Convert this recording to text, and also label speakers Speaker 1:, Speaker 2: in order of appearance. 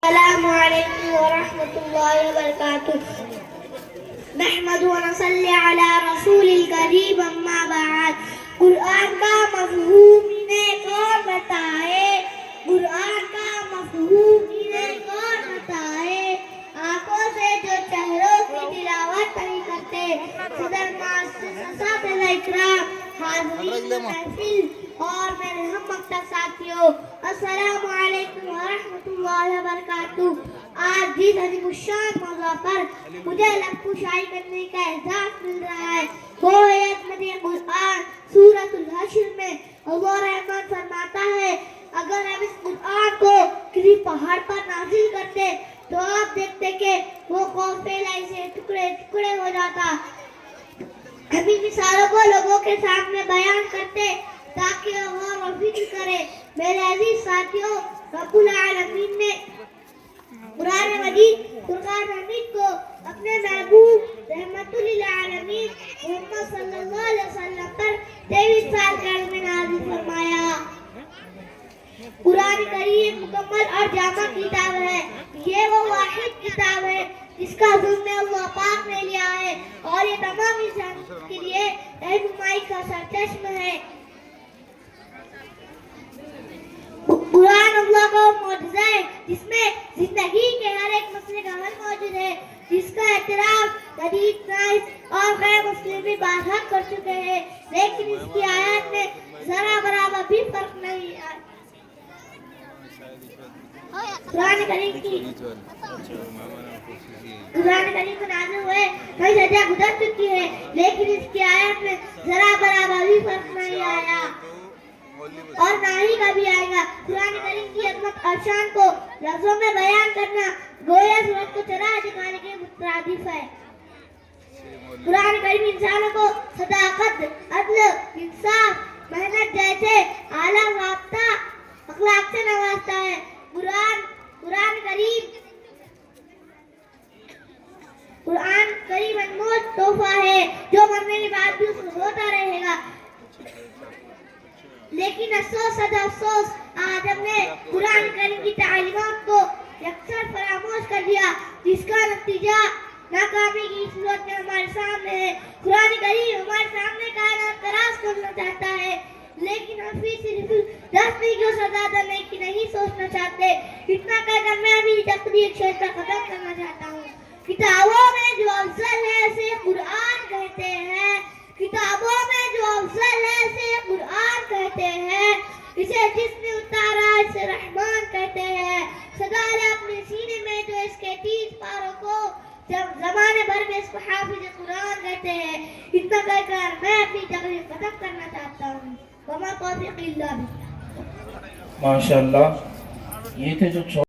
Speaker 1: السلام علیکم ورحمۃ اللہ وبرکاتہ نحمد و نصلی علی رسول الکریم اما بعد قرآن کا مفہوم انہیں کون بتائے قرآن کا مفہوم انہیں کون بتائے آنکھوں سے جو چہروں کی تلاوت نہیں کرتے صدر اساتذہ اکرام حاضرین محفل اور میرے ہم مکتب ساتھیوں السلام علیکم ورحمۃ اللہ وبرکاتہ آج جس عظیم الشان موضوع پر مجھے لب کشائی کرنے کا اعزاز مل رہا ہے وہ ہے عظمت قرآن سورۃ الحشر میں اللہ رحمان فرماتا ہے اگر ہم اس قرآن کو کسی پہاڑ پر نازل کرتے تو آپ دیکھتے کہ وہ قوم پھیلائی سے ٹکڑے ٹکڑے ہو جاتا ہم ان مثالوں کو لوگوں کے سامنے بیان کرتے تاکہ غور و فکر کرے میرے عزیز ساتھیوں رب العالمین نے قرآن مجید فرقان حمید کو اپنے محبوب رحمت للعالمین محمد صلی اللہ علیہ وسلم پر 23 سال کے عمر میں نازل فرمایا قرآن کریم مکمل اور جامع کتاب ہے یہ وہ واحد کتاب ہے جس کا ذمہ اللہ پاک نے لیا ہے اور یہ تمام انسان کے لیے رہنمائی کا سرچشمہ ہے قرآن اللہ کا معجزہ ہے جس میں زندگی کے ہر ایک مسئلے کا حل موجود ہے جس کا اعتراف حدیث نائس اور غیر مسلم بھی بارہا کر چکے ہیں لیکن اس کی آیات میں ذرا برابر بھی فرق نہیں ہے قرآن کریم کو نازل ہوئے کئی صدیاں گزر چکی ہے لیکن اس کی آیات میں ذرا برابر بھی فرق نہیں آیا اور نہ ہی کبھی آئے گا قرآن کریم کی عظمت اور شان کو لفظوں میں بیان کرنا گویا سورج کو چراغ دکھانے کے مترادف ہے قرآن کریم انسانوں کو صداقت عدل انصاف محنت جیسے اعلیٰ ضابطہ اخلاق سے نوازتا ہے قرآن کریم انمول تحفہ ہے جو مرنے کے بعد بھی اس کو ہوتا رہے گا لیکن افسوس افسوس آج ہم نے قرآن کریم کی تعلیمات کو یکسر فراموش کر دیا جس کا نتیجہ ناکامی کی صورت میں ہمارے سامنے ہے قرآن کریم ہمارے سامنے کائنات کا راز کرنا چاہتا ہے لیکن ہم صرف 10 نیکیوں سے زیادہ نیکی نہیں سوچنا چاہتے اتنا کہہ کر میں ابھی تقریر شیخ کا ختم کرنا چاہتا ہوں کتابوں میں جو افضل ہے اسے قرآن کہتے ہیں کتابوں میں جو افضل ہے اسے قرآن کہتے ہیں اسے جس نے اتارا اسے رحمان کہتے ہیں سدا لے اپنے سینے میں جو اس کے 30 پاروں کو جب زمانے بھر میں اس کو حافظ قرآن کہتے ہیں اتنا کہہ کر میں اپنی تقریر ختم کرنا چاہتا ہوں وما توفیق الا باللہ
Speaker 2: ماشاءاللہ یہ تھے جو